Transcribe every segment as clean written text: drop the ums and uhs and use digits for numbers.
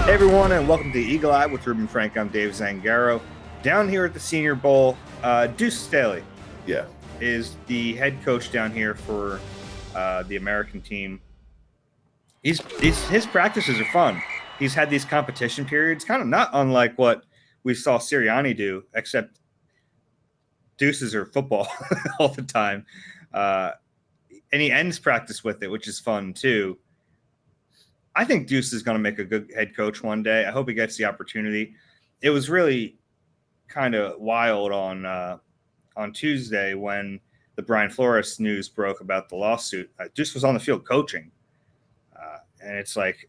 Hey everyone, and welcome to Eagle Eye with Roob and Frank. I'm Dave Zangaro. Down here at the Senior Bowl, Duce Staley is the head coach down here for the American team. His practices are fun. He's had these competition periods, kind of not unlike what we saw Sirianni do, except Deuces are football all the time. And he ends practice with it, which is fun too. I think Deuce is going to make a good head coach one day. I hope he gets the opportunity. It was really kind of wild on Tuesday when the Brian Flores news broke about the lawsuit. Deuce was on the field coaching. And it's like,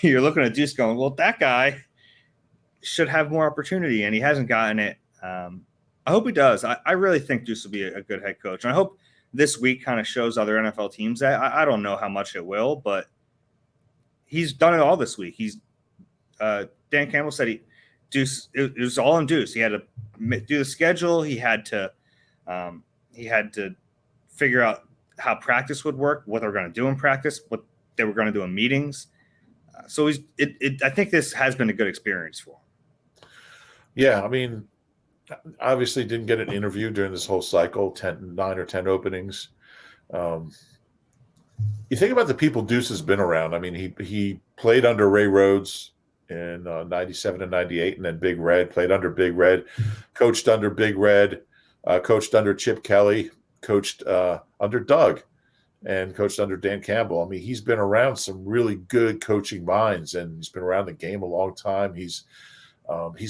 you're looking at Deuce going, well, that guy should have more opportunity, and he hasn't gotten it. I hope he does. I really think Deuce will be a good head coach. And I hope this week kind of shows other NFL teams that. I don't know how much it will, but he's done it all this week. Dan Campbell said it was all on Deuce. He had to do the schedule. He had to figure out how practice would work, what they're going to do in practice, what they were going to do in meetings. I think this has been a good experience for him. Yeah, I mean, obviously didn't get an interview during this whole cycle, 9 or 10 openings. You think about the people Deuce has been around. I mean, he played under Ray Rhodes in 97 and 98, and then Big Red, played under Big Red, coached under Big Red, coached under Chip Kelly, coached under Doug, and coached under Dan Campbell. I mean, he's been around some really good coaching minds, and he's been around the game a long time. He's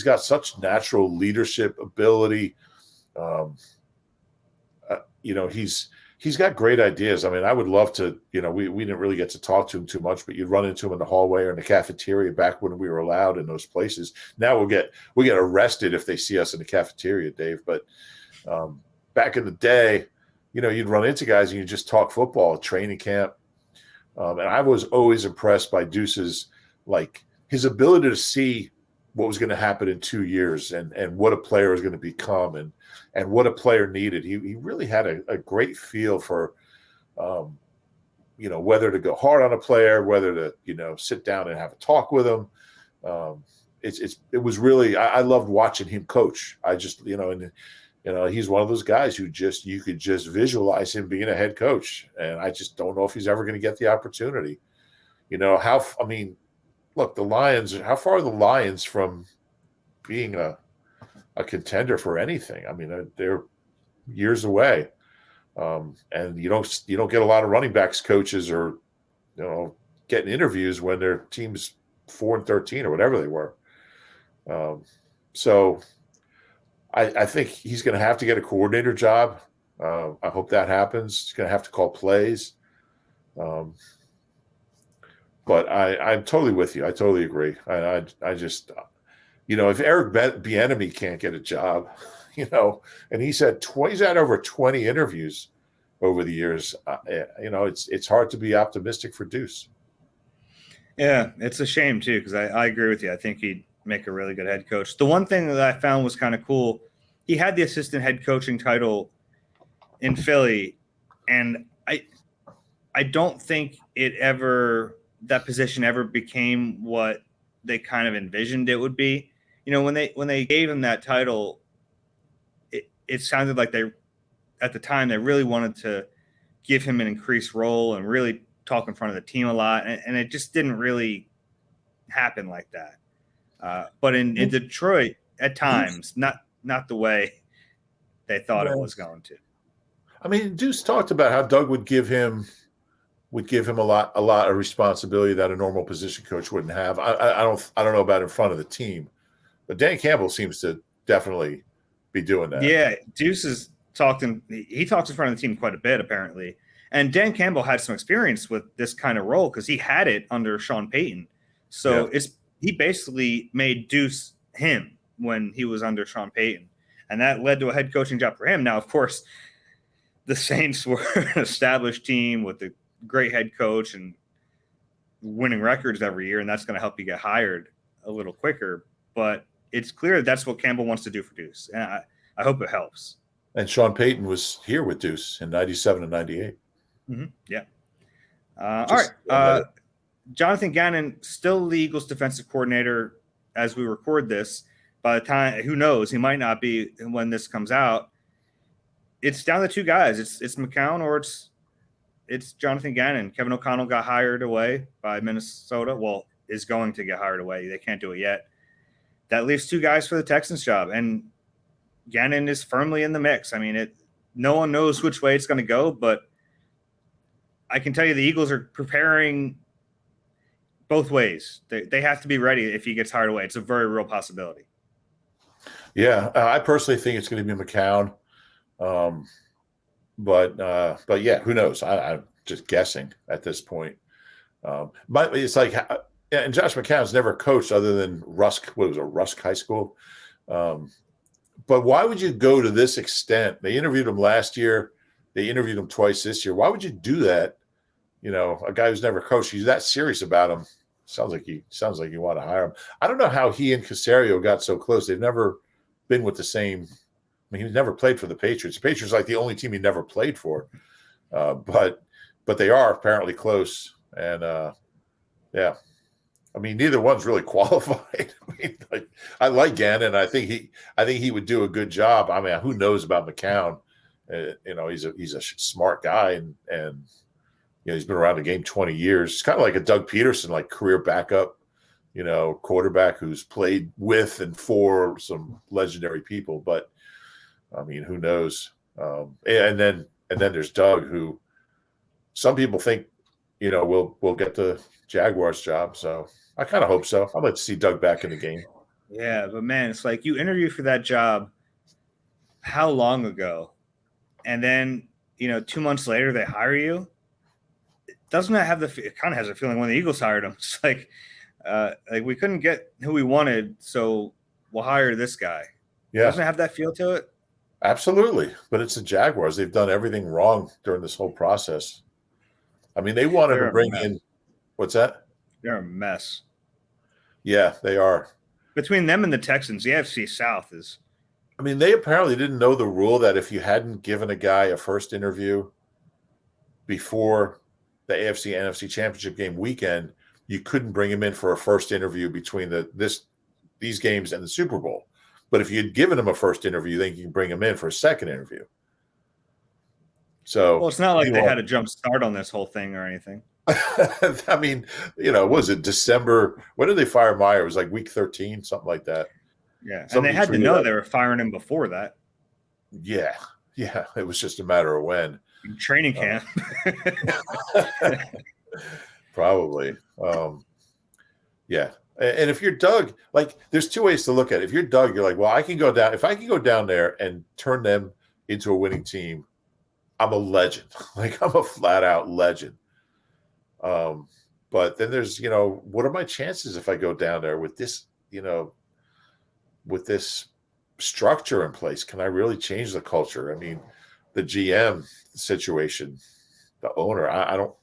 got such natural leadership ability. He's got great ideas. I mean, I would love to, we didn't really get to talk to him too much, but you'd run into him in the hallway or in the cafeteria back when we were allowed in those places. Now we'll get arrested if they see us in the cafeteria, Dave. But back in the day, you'd run into guys and you just talk football at training camp. And I was always impressed by Deuce's, his ability to see what was going to happen in 2 years and what a player was going to become and what a player needed. He really had a great feel for, whether to go hard on a player, whether to, sit down and have a talk with him. It was really, I loved watching him coach. I just, he's one of those guys who you could just visualize him being a head coach. And I just don't know if he's ever going to get the opportunity. Look, the Lions, how far are the Lions from being a contender for anything? I mean, they're years away. And you don't get a lot of running backs coaches or, getting interviews when their team's 4-13 or whatever they were. So I think he's going to have to get a coordinator job. I hope that happens. He's going to have to call plays. But I'm totally with you. I totally agree. I just, if Eric Bieniemy can't get a job, and he's had over 20 interviews over the years, it's hard to be optimistic for Deuce. Yeah, it's a shame too, because I agree with you. I think he'd make a really good head coach. The one thing that I found was kind of cool, he had the assistant head coaching title in Philly, and I don't think that position ever became what they kind of envisioned it would be. When they gave him that title, it sounded like at the time they really wanted to give him an increased role and really talk in front of the team a lot. And it just didn't really happen like that. But in Detroit at times, not the way they thought it was going to. I mean, Deuce talked about how Doug would give him a lot of responsibility that a normal position coach wouldn't have. I don't know about in front of the team, but Dan Campbell seems to definitely be doing that. Yeah, Deuce he talks in front of the team quite a bit apparently, and Dan Campbell had some experience with this kind of role because he had it under Sean Payton. So he basically made Deuce him when he was under Sean Payton, and that led to a head coaching job for him. Now, of course, the Saints were an established team with a great head coach and winning records every year, and that's going to help you get hired a little quicker. But it's clear that's what Campbell wants to do for Deuce, and I hope it helps. And Sean Payton was here with Deuce in 97 and 98. Mm-hmm. Yeah. All right. Jonathan Gannon, still the Eagles defensive coordinator as we record this. By the time, who knows, he might not be when this comes out. It's down to two guys. It's McCown or it's Jonathan Gannon. Kevin O'Connell got hired away by Minnesota. Well, is going to get hired away. They can't do it yet. That leaves two guys for the Texans job, and Gannon is firmly in the mix. I mean, no one knows which way it's going to go, but I can tell you the Eagles are preparing both ways. They have to be ready if he gets hired away. It's a very real possibility. Yeah, I personally think it's going to be McCown. But yeah, who knows? I'm just guessing at this point. But it's like, and Josh McCown's never coached other than Rusk. What was it, Rusk High School? But why would you go to this extent? They interviewed him last year. They interviewed him twice this year. Why would you do that? You know, a guy who's never coached. He's that serious about him. Sounds like you want to hire him. I don't know how he and Caserio got so close. They've never been with the same. I mean, he's never played for the Patriots. The Patriots are like the only team he never played for. But they are apparently close. And yeah. I mean, neither one's really qualified. I mean, like, I like Gannon. I think he would do a good job. I mean, who knows about McCown? You know, he's a smart guy, and you know, he's been around the game 20 years. It's kind of like a Doug Pederson, like career backup, you know, quarterback who's played with and for some legendary people. But I mean, who knows? And then there's Doug, who some people think, you know, will get the Jaguars job. So I kind of hope so. I'd like to see Doug back in the game. Yeah, but man, it's like you interview for that job how long ago? And then, you know, 2 months later they hire you. Doesn't that have it kind of has a feeling when the Eagles hired him. It's like we couldn't get who we wanted, so we'll hire this guy. Yeah. Doesn't it have that feel to it? Absolutely. But it's the Jaguars. They've done everything wrong during this whole process. I mean, they wanted to bring in – what's that? They're a mess. Yeah, they are. Between them and the Texans, the AFC South is – I mean, they apparently didn't know the rule that if you hadn't given a guy a first interview before the AFC NFC Championship game weekend, you couldn't bring him in for a first interview between these games and the Super Bowl. But if you had given him a first interview, then you can bring him in for a second interview. So, well, it's not like they had a jump start on this whole thing or anything. I mean, you know, was it December? When did they fire Meyer? It was like week 13, something like that. Yeah, and they had to know they were firing him before that. Yeah, it was just a matter of when. In training camp. Probably. Yeah. And if you're Doug, like, there's two ways to look at it. If you're Doug, you're like, well, I can go down. If I can go down there and turn them into a winning team, I'm a legend. Like, I'm a flat out legend. But then there's, you know, what are my chances if I go down there with this, you know, with this structure in place? Can I really change the culture? I mean, the GM situation, the owner, I don't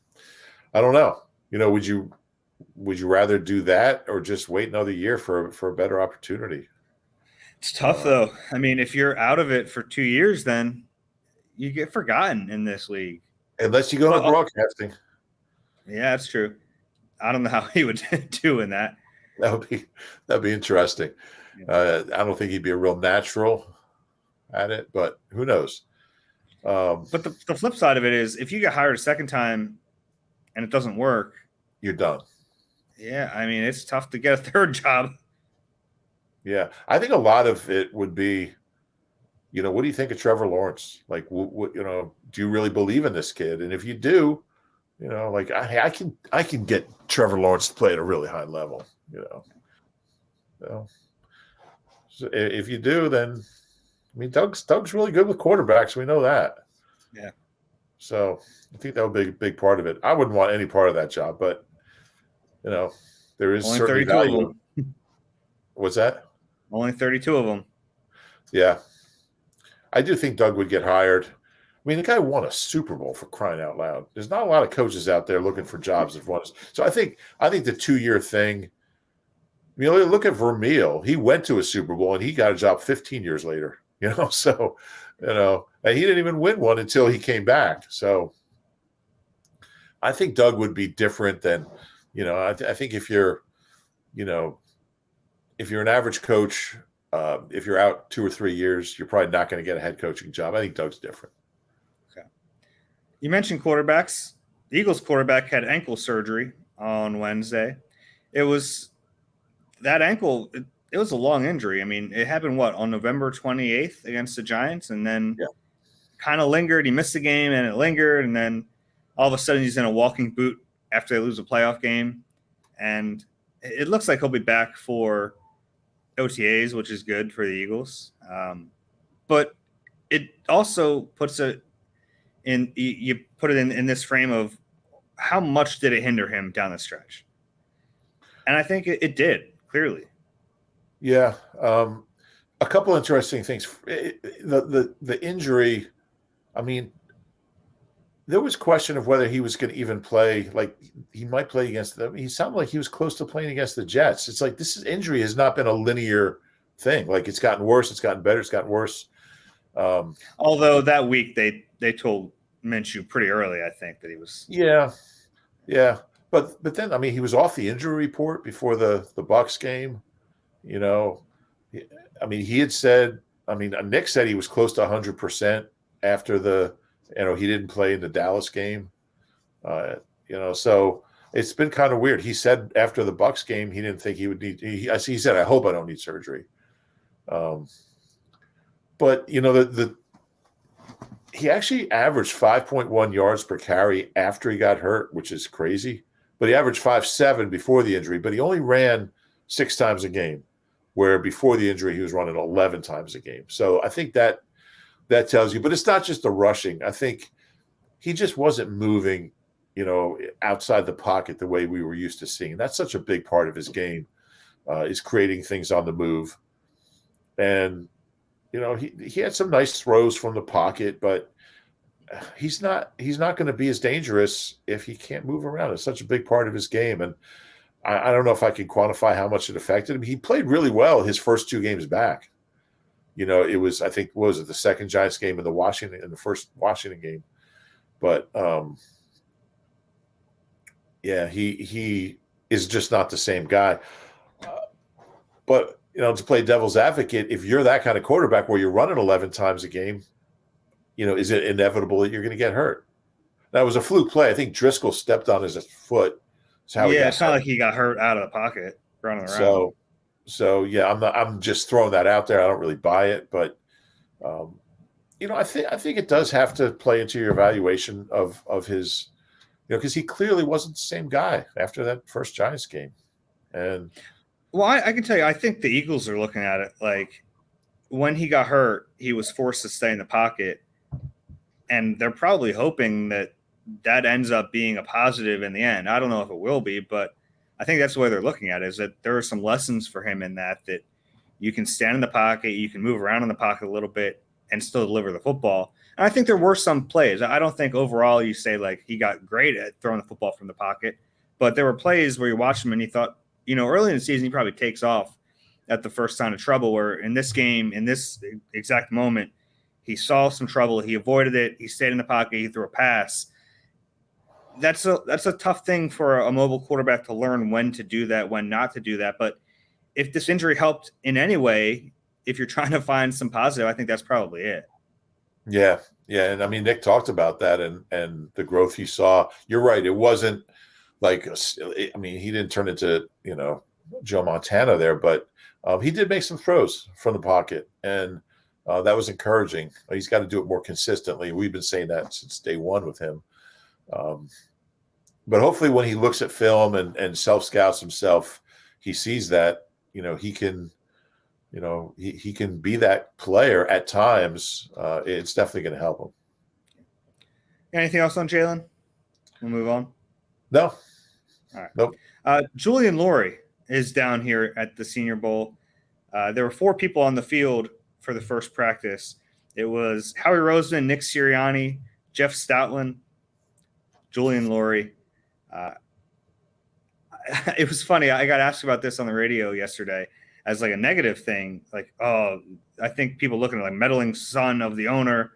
know. You know, would you rather do that or just wait another year for a better opportunity? It's tough though. I mean, if you're out of it for 2 years, then you get forgotten in this league. Unless you go to broadcasting. Yeah, that's true. I don't know how he would do in that. That'd be interesting. I don't think he'd be a real natural at it, but who knows? But the flip side of it is, if you get hired a second time and it doesn't work, you're done. Yeah, I mean, it's tough to get a third job. Yeah, I think a lot of it would be, you know, what do you think of Trevor Lawrence? Like, what you know, do you really believe in this kid? And if you do, you know, like I can get Trevor Lawrence to play at a really high level. You know, so if you do, then I mean, Doug's really good with quarterbacks. We know that. Yeah. So I think that would be a big part of it. I wouldn't want any part of that job, but you know, there is only certainly 32 value. of them. What's that? Only 32 of them. Yeah. I do think Doug would get hired. I mean, the guy won a Super Bowl, for crying out loud. There's not a lot of coaches out there looking for jobs that won. So I think the 2-year thing, you know, look at Vermeil. He went to a Super Bowl and he got a job 15 years later, you know, so, you know, and he didn't even win one until he came back. So I think Doug would be different than I think if you're an average coach, if you're out 2 or 3 years, you're probably not going to get a head coaching job. I think Doug's different. Okay. You mentioned quarterbacks. The Eagles quarterback had ankle surgery on Wednesday. It was that ankle. It was a long injury. I mean, it happened on November 28th against the Giants, and then kind of lingered. He missed the game, and it lingered, and then all of a sudden he's in a walking boot after they lose a playoff game, and it looks like he'll be back for OTAs, which is good for the Eagles. But it also puts it in. You put it in this frame of how much did it hinder him down the stretch, and I think it did clearly. Yeah, a couple interesting things. The injury. I mean, there was question of whether he was going to even play. Like, he might play against them. He sounded like he was close to playing against the Jets. It's like injury has not been a linear thing. Like, it's gotten worse, it's gotten better, it's gotten worse. Although that week they told Minshew pretty early, I think, that he was. Yeah. But then, I mean, he was off the injury report before the Bucs game. I mean, he had said. I mean, Nick said he was close to 100% after he didn't play in the Dallas game. So it's been kind of weird. He said after the Bucs game, he didn't think he would need. He said, "I hope I don't need surgery." But he actually averaged 5.1 yards per carry after he got hurt, which is crazy. But he averaged 5.7 before the injury. But he only ran 6 times a game, where before the injury he was running 11 times a game. So I think that tells you. But it's not just the rushing. I think he just wasn't moving, outside the pocket the way we were used to seeing. That's such a big part of his game, is creating things on the move. And, he had some nice throws from the pocket, but he's not going to be as dangerous if he can't move around. It's such a big part of his game. And I don't know if I can quantify how much it affected him. He played really well his first 2 games back. It was, I think, the second Giants game and the first Washington game. But he is just not the same guy. But to play devil's advocate, if you're that kind of quarterback where you're running 11 times a game, is it inevitable that you're going to get hurt? That was a fluke play. I think Driscoll stepped on his foot. It's not like he got hurt out of the pocket running around. So yeah, I'm just throwing that out there. I don't really buy it, but I think it does have to play into your evaluation of his, because he clearly wasn't the same guy after that first Giants game. And I can tell you, I think the Eagles are looking at it like when he got hurt, he was forced to stay in the pocket, and they're probably hoping that ends up being a positive in the end. I don't know if it will be, but I think that's the way they're looking at it, is that there are some lessons for him in that you can stand in the pocket, you can move around in the pocket a little bit and still deliver the football. And I think there were some plays. I don't think overall you say like he got great at throwing the football from the pocket, but there were plays where you watched him and you thought, early in the season, he probably takes off at the first sign of trouble, where in this game, in this exact moment, he saw some trouble. He avoided it. He stayed in the pocket. He threw a pass. That's a tough thing for a mobile quarterback to learn, when to do that, when not to do that. But if this injury helped in any way, if you're trying to find some positive, I think that's probably it. Yeah. And I mean, Nick talked about that and the growth he saw. You're right. It wasn't like, he didn't turn into, Joe Montana there, but he did make some throws from the pocket, and that was encouraging. He's got to do it more consistently. We've been saying that since day one with him. But hopefully when he looks at film and self-scouts himself, he sees that, he can, he can be that player at times. It's definitely going to help him. Anything else on Jalen? We'll move on. No. All right. Nope. Julian Lurie is down here at the Senior Bowl. There were 4 people on the field for the first practice. It was Howie Roseman, Nick Sirianni, Jeff Stoutland, Julian Lurie. It was funny. I got asked about this on the radio yesterday as like a negative thing. Like, I think people looking at like meddling son of the owner.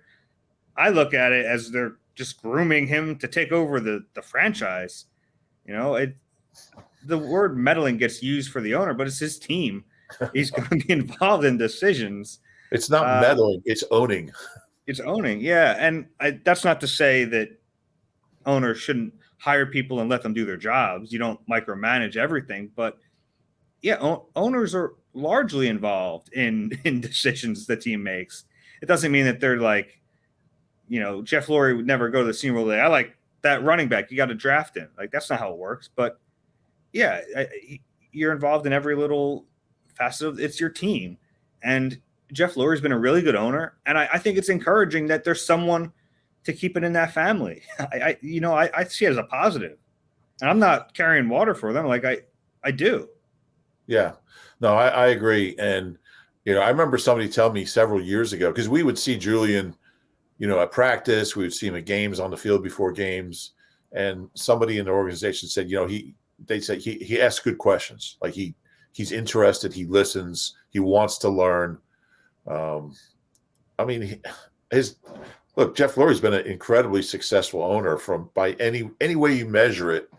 I look at it as they're just grooming him to take over the franchise. the word meddling gets used for the owner, but it's his team. He's going to be involved in decisions. It's not meddling; it's owning. It's owning, yeah. And that's not to say that owners shouldn't hire people and let them do their jobs. You don't micromanage everything, but yeah, owners are largely involved in decisions the team makes. It doesn't mean that they're like, Jeff Lurie would never go to the Senior Bowl. I like that running back. You got to draft him. Like, that's not how it works. But yeah, you're involved in every little facet of it's your team. And Jeff Lurie's been a really good owner. And I think it's encouraging that there's someone to keep it in that family. I see it as a positive. And I'm not carrying water for them. Like I do. Yeah, no, I agree. And, I remember somebody telling me several years ago, because we would see Julian, at practice, we would see him at games, on the field before games. And somebody in the organization said, they said he asks good questions. Like he's interested, he listens, he wants to learn. Look, Jeff Lurie's been an incredibly successful owner by any way you measure it.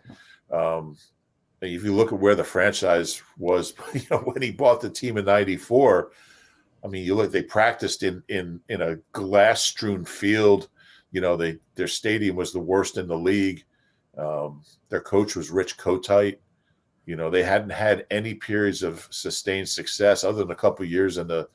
If you look at where the franchise was, when he bought the team in '94, they practiced in a glass-strewn field. Their stadium was the worst in the league. Their coach was Rich Kotite. They hadn't had any periods of sustained success other than a couple of years in the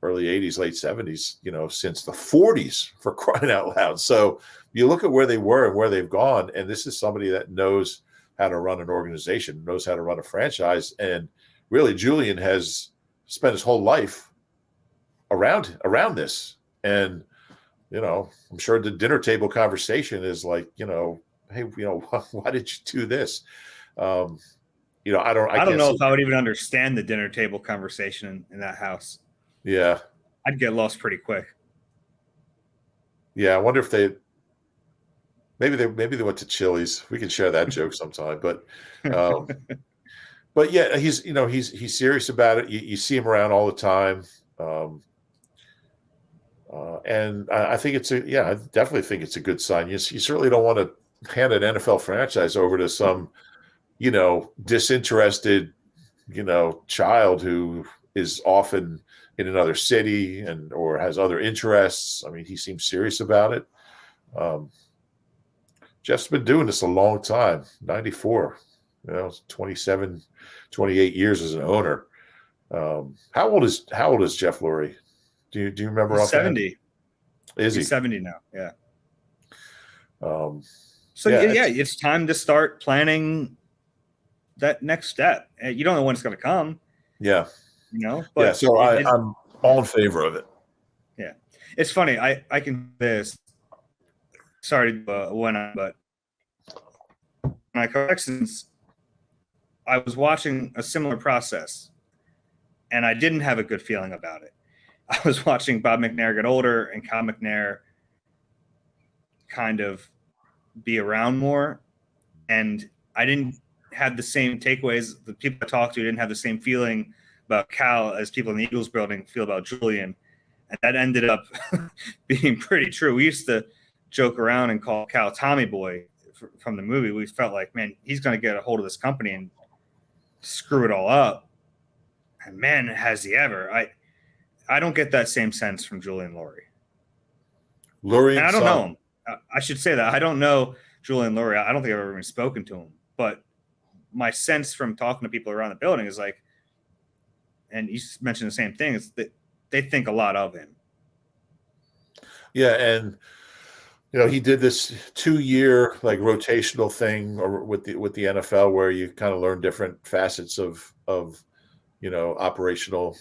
early 80s, late 70s, since the 40s, for crying out loud. So you look at where they were and where they've gone, and this is somebody that knows how to run an organization, knows how to run a franchise. And really, Julian has spent his whole life around this. And, I'm sure the dinner table conversation is like, hey, why did you do this? I don't know if I would even understand the dinner table conversation in that house. Yeah. I'd get lost pretty quick. Yeah. I wonder if maybe they went to Chili's. We can share that joke sometime, but yeah, he's serious about it. You see him around all the time. And I think I definitely think it's a good sign. You certainly don't want to hand an NFL franchise over to some, disinterested, child who is often in another city or has other interests. He seems serious about it. Jeff's been doing this a long time, 94, 27, 28 years as an owner. How old is Jeff Lurie? Do you remember? He's 70. Is he? He's 70 now. Yeah. So it's time to start planning that next step. You don't know when it's going to come. Yeah. But yeah. So I'm all in favor of it. Yeah. It's funny. I can this. Sorry, but when I Texans, I was watching a similar process, and I didn't have a good feeling about it. I was watching Bob McNair get older and Kyle McNair kind of be around more, and I didn't have the same takeaways. The people I talked to didn't have the same feeling about Cal as people in the Eagles building feel about Julian, and that ended up being pretty true. We used to joke around and call Cal Tommy Boy from the movie. We felt like, man, he's going to get a hold of this company and screw it all up. And man, has he ever. I don't get that same sense from Julian Lurie. And I don't know him. I should say that. I don't know Julian Lurie. I don't think I've ever even spoken to him. But my sense from talking to people around the building is like, and you mentioned the same thing, is that they think a lot of him. Yeah, and he did this 2-year rotational thing with the NFL where you kind of learn different facets of operational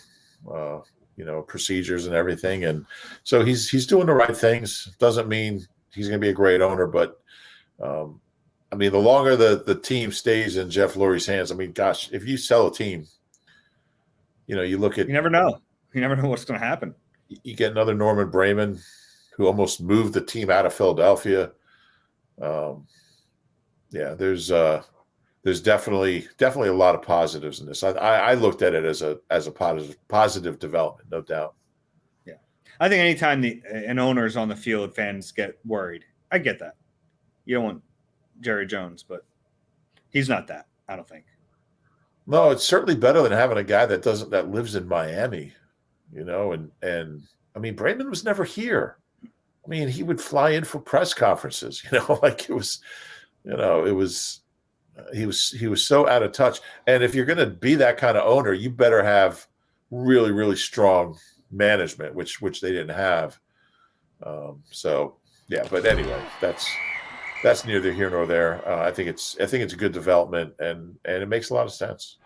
procedures and everything. And so he's doing the right things. Doesn't mean he's going to be a great owner, but the longer the team stays in Jeff Lurie's hands, gosh, if you sell a team, you look at, you never know what's going to happen. You get another Norman Brayman, who almost moved the team out of Philadelphia. There's definitely a lot of positives in this. I looked at it as a positive development, no doubt. Yeah, I think anytime an owner's on the field, fans get worried. I get that. You don't want Jerry Jones, but he's not that. I don't think. No, it's certainly better than having a guy that lives in Miami, and I mean, Brandon was never here. I mean, he would fly in for press conferences, like it was, he was so out of touch. And if you're going to be that kind of owner, you better have really, really strong management, which they didn't have. So yeah, but anyway, that's neither here nor there. I think it's a good development, and it makes a lot of sense.